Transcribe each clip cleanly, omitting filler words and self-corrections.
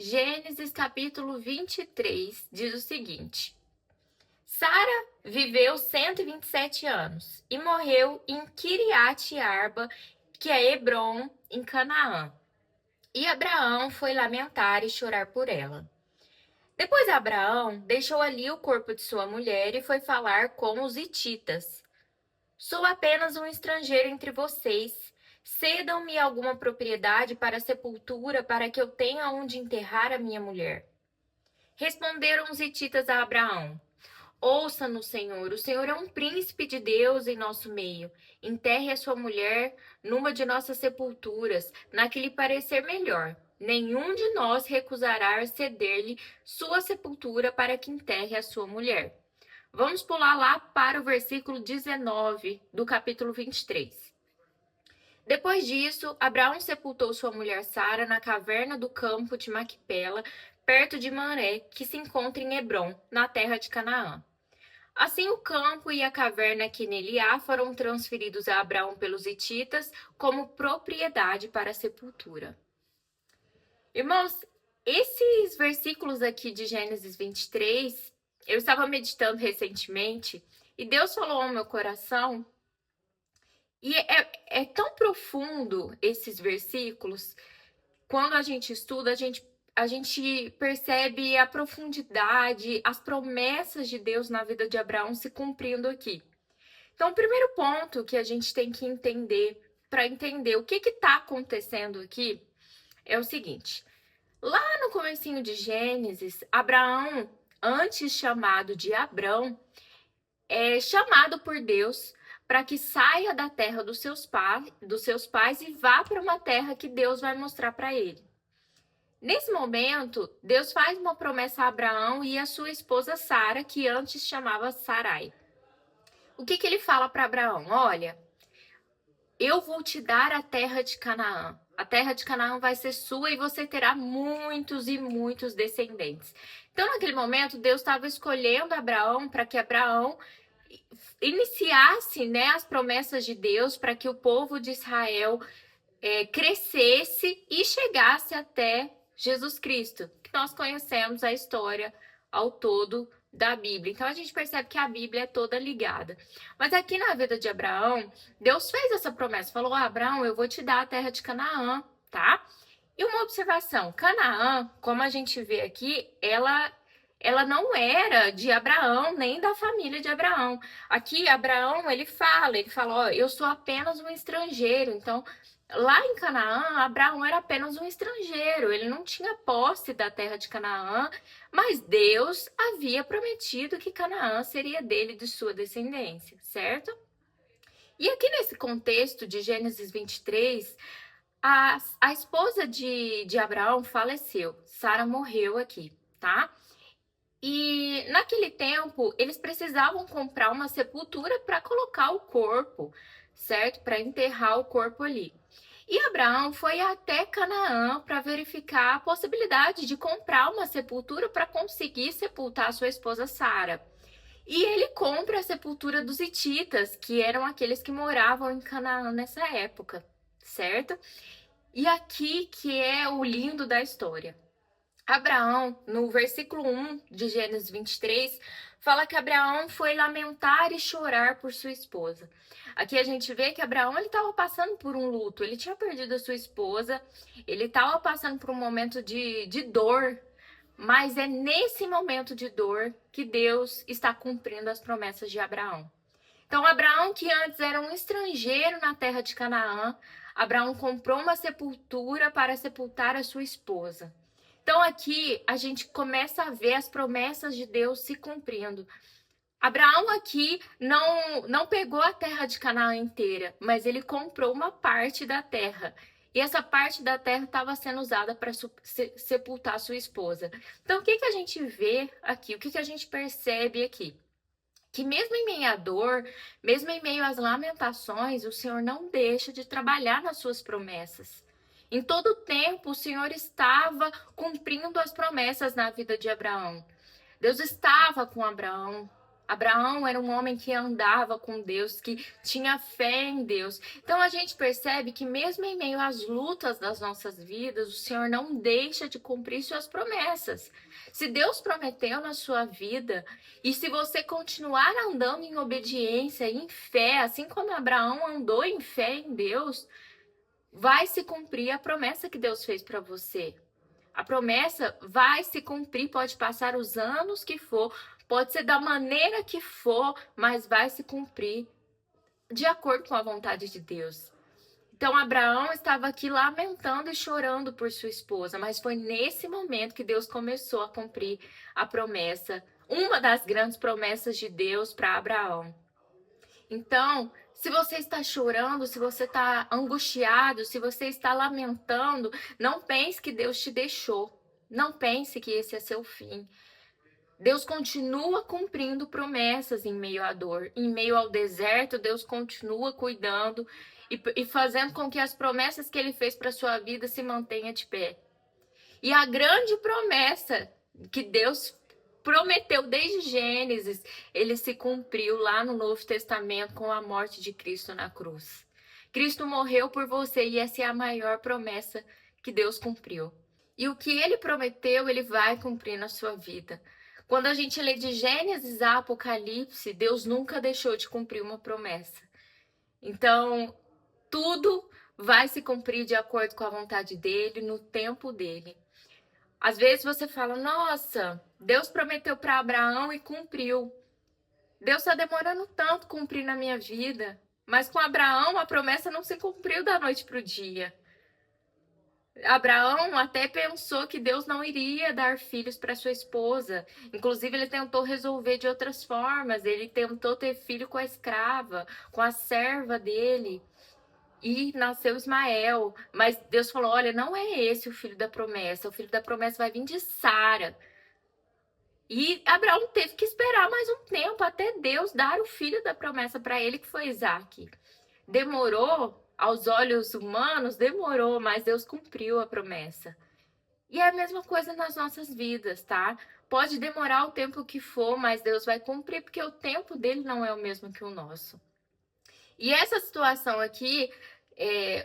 Gênesis capítulo 23 diz o seguinte: Sara viveu 127 anos e morreu em Kiriat Arba, que é Hebrom, em Canaã. E Abraão foi lamentar e chorar por ela. Depois Abraão deixou ali o corpo de sua mulher e foi falar com os hititas. Sou apenas um estrangeiro entre vocês. Cedam-me alguma propriedade para sepultura, para que eu tenha onde enterrar a minha mulher. Responderam os hititas a Abraão: Ouça-nos, Senhor, o Senhor é um príncipe de Deus em nosso meio. Enterre a sua mulher numa de nossas sepulturas, na que lhe parecer melhor. Nenhum de nós recusará ceder-lhe sua sepultura para que enterre a sua mulher. Vamos pular lá para o versículo 19 do capítulo 23. Depois disso, Abraão sepultou sua mulher Sara na caverna do campo de Maquipela, perto de Manré, que se encontra em Hebrom, na terra de Canaã. Assim, o campo e a caverna que nele há foram transferidos a Abraão pelos hititas como propriedade para a sepultura. Irmãos, esses versículos aqui de Gênesis 23, eu estava meditando recentemente e Deus falou ao meu coração. E é tão profundo esses versículos. Quando a gente estuda, a gente percebe a profundidade, as promessas de Deus na vida de Abraão se cumprindo aqui. Então, o primeiro ponto que a gente tem que entender, para entender o que está acontecendo aqui, é o seguinte. Lá no comecinho de Gênesis, Abraão, antes chamado de Abrão, é chamado por Deus para que saia da terra dos seus pais e vá para uma terra que Deus vai mostrar para ele. Nesse momento, Deus faz uma promessa a Abraão e a sua esposa Sara, que antes chamava Sarai. O que ele fala para Abraão? Olha, eu vou te dar a terra de Canaã. A terra de Canaã vai ser sua e você terá muitos e muitos descendentes. Então, naquele momento, Deus estava escolhendo Abraão para que Abraão iniciasse, né, as promessas de Deus para que o povo de Israel crescesse e chegasse até Jesus Cristo, que nós conhecemos a história ao todo da Bíblia. Então a gente percebe que a Bíblia é toda ligada. Mas aqui na vida de Abraão, Deus fez essa promessa, falou: Abraão, eu vou te dar a terra de Canaã, tá? E uma observação, Canaã, como a gente vê aqui, ela não era de Abraão, nem da família de Abraão. Aqui, Abraão, ele fala, ó, eu sou apenas um estrangeiro. Então, lá em Canaã, Abraão era apenas um estrangeiro. Ele não tinha posse da terra de Canaã, mas Deus havia prometido que Canaã seria dele e de sua descendência, certo? E aqui nesse contexto de Gênesis 23, a esposa de Abraão faleceu. Sara morreu aqui, tá? E naquele tempo, eles precisavam comprar uma sepultura para colocar o corpo, certo? Para enterrar o corpo ali. E Abraão foi até Canaã para verificar a possibilidade de comprar uma sepultura para conseguir sepultar sua esposa Sara. E ele compra a sepultura dos hititas, que eram aqueles que moravam em Canaã nessa época, certo? E aqui que é o lindo da história. Abraão, no versículo 1 de Gênesis 23, fala que Abraão foi lamentar e chorar por sua esposa. Aqui a gente vê que Abraão estava passando por um luto, ele tinha perdido a sua esposa, ele estava passando por um momento de dor, mas é nesse momento de dor que Deus está cumprindo as promessas de Abraão. Então, Abraão, que antes era um estrangeiro na terra de Canaã, Abraão comprou uma sepultura para sepultar a sua esposa. Então, aqui a gente começa a ver as promessas de Deus se cumprindo. Abraão aqui não pegou a terra de Canaã inteira, mas ele comprou uma parte da terra. E essa parte da terra estava sendo usada para sepultar sua esposa. Então, o que a gente vê aqui? O que a gente percebe aqui? Que mesmo em meio à dor, mesmo em meio às lamentações, o Senhor não deixa de trabalhar nas suas promessas. Em todo tempo, o Senhor estava cumprindo as promessas na vida de Abraão. Deus estava com Abraão. Abraão era um homem que andava com Deus, que tinha fé em Deus. Então a gente percebe que mesmo em meio às lutas das nossas vidas, o Senhor não deixa de cumprir suas promessas. Se Deus prometeu na sua vida, e se você continuar andando em obediência, em fé, assim como Abraão andou em fé em Deus, vai se cumprir a promessa que Deus fez para você. A promessa vai se cumprir, pode passar os anos que for, pode ser da maneira que for, mas vai se cumprir de acordo com a vontade de Deus. Então, Abraão estava aqui lamentando e chorando por sua esposa, mas foi nesse momento que Deus começou a cumprir a promessa, uma das grandes promessas de Deus para Abraão. Então, se você está chorando, se você está angustiado, se você está lamentando, não pense que Deus te deixou. Não pense que esse é seu fim. Deus continua cumprindo promessas em meio à dor. Em meio ao deserto, Deus continua cuidando e fazendo com que as promessas que Ele fez para a sua vida se mantenham de pé. E a grande promessa que Deus prometeu desde Gênesis, ele se cumpriu lá no Novo Testamento com a morte de Cristo na cruz. Cristo morreu por você e essa é a maior promessa que Deus cumpriu. E o que ele prometeu, ele vai cumprir na sua vida. Quando a gente lê de Gênesis a Apocalipse, Deus nunca deixou de cumprir uma promessa. Então, tudo vai se cumprir de acordo com a vontade dele, no tempo dele. Às vezes você fala, nossa, Deus prometeu para Abraão e cumpriu. Deus está demorando tanto cumprir na minha vida. Mas com Abraão a promessa não se cumpriu da noite para o dia. Abraão até pensou que Deus não iria dar filhos para sua esposa. Inclusive, ele tentou resolver de outras formas. Ele tentou ter filho com a escrava, com a serva dele. E nasceu Ismael, mas Deus falou, olha, não é esse o filho da promessa, o filho da promessa vai vir de Sara. E Abraão teve que esperar mais um tempo até Deus dar o filho da promessa para ele, que foi Isaque. Demorou, aos olhos humanos, demorou, mas Deus cumpriu a promessa. E é a mesma coisa nas nossas vidas, tá? Pode demorar o tempo que for, mas Deus vai cumprir, porque o tempo dele não é o mesmo que o nosso. E essa situação aqui,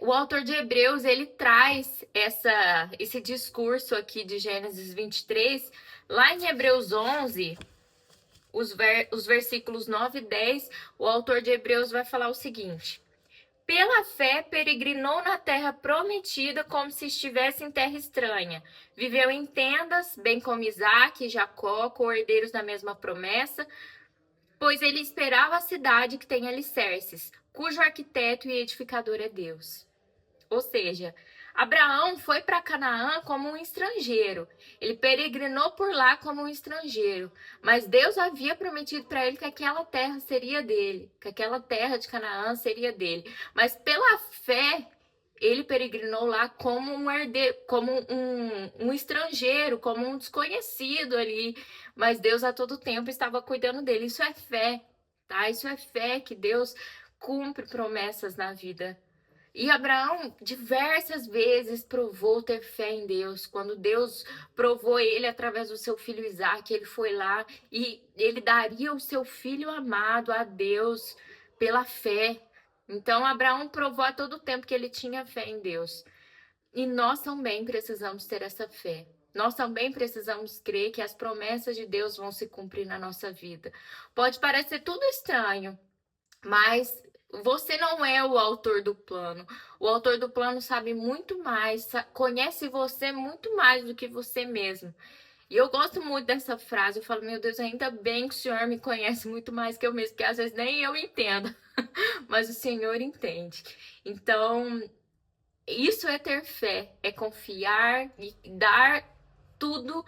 o autor de Hebreus, ele traz esse discurso aqui de Gênesis 23, lá em Hebreus 11, os versículos 9 e 10, o autor de Hebreus vai falar o seguinte: pela fé peregrinou na terra prometida como se estivesse em terra estranha. Viveu em tendas, bem como Isaque e Jacó, co-herdeiros da mesma promessa, pois ele esperava a cidade que tem alicerces, cujo arquiteto e edificador é Deus. Ou seja, Abraão foi para Canaã como um estrangeiro. Ele peregrinou por lá como um estrangeiro. Mas Deus havia prometido para ele que aquela terra seria dele, que aquela terra de Canaã seria dele. Mas pela fé, ele peregrinou lá como um herdeiro, como um estrangeiro, como um desconhecido ali. Mas Deus a todo tempo estava cuidando dele. Isso é fé, tá? Isso é fé que Deus cumpre promessas na vida. E Abraão diversas vezes provou ter fé em Deus. Quando Deus provou ele através do seu filho Isaque, ele foi lá e ele daria o seu filho amado a Deus pela fé. Então, Abraão provou a todo tempo que ele tinha fé em Deus. E nós também precisamos ter essa fé. Nós também precisamos crer que as promessas de Deus vão se cumprir na nossa vida. Pode parecer tudo estranho, mas você não é o autor do plano. O autor do plano sabe muito mais, conhece você muito mais do que você mesmo. E eu gosto muito dessa frase. Eu falo, meu Deus, ainda bem que o Senhor me conhece muito mais que eu mesmo, porque às vezes nem eu entendo, mas o Senhor entende. Então, isso é ter fé, é confiar e dar tudo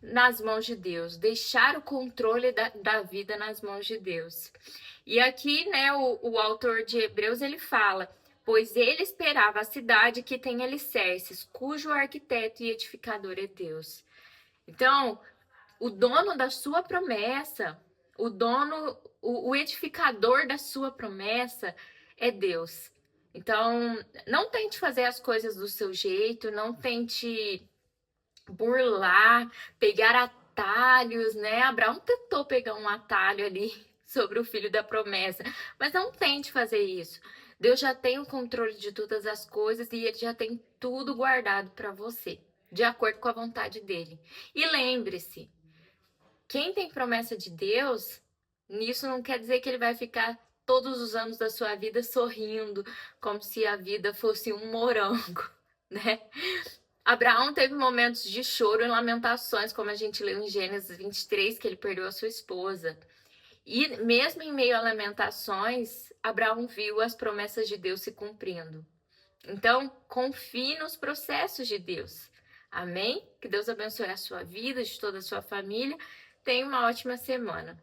nas mãos de Deus, deixar o controle da vida nas mãos de Deus. E aqui, né, o autor de Hebreus, ele fala, pois ele esperava a cidade que tem alicerces, cujo arquiteto e edificador é Deus. Então, o dono da sua promessa, o edificador da sua promessa é Deus. Então, não tente fazer as coisas do seu jeito, não tente burlar, pegar atalhos, né? Abraão tentou pegar um atalho ali sobre o filho da promessa, mas não tente fazer isso. Deus já tem o controle de todas as coisas e ele já tem tudo guardado para você, de acordo com a vontade dele. E lembre-se, quem tem promessa de Deus, nisso não quer dizer que ele vai ficar todos os anos da sua vida sorrindo, como se a vida fosse um morango, né? Abraão teve momentos de choro e lamentações, como a gente leu em Gênesis 23, que ele perdeu a sua esposa. E mesmo em meio a lamentações, Abraão viu as promessas de Deus se cumprindo. Então, confie nos processos de Deus. Amém? Que Deus abençoe a sua vida, de toda a sua família. Tenha uma ótima semana.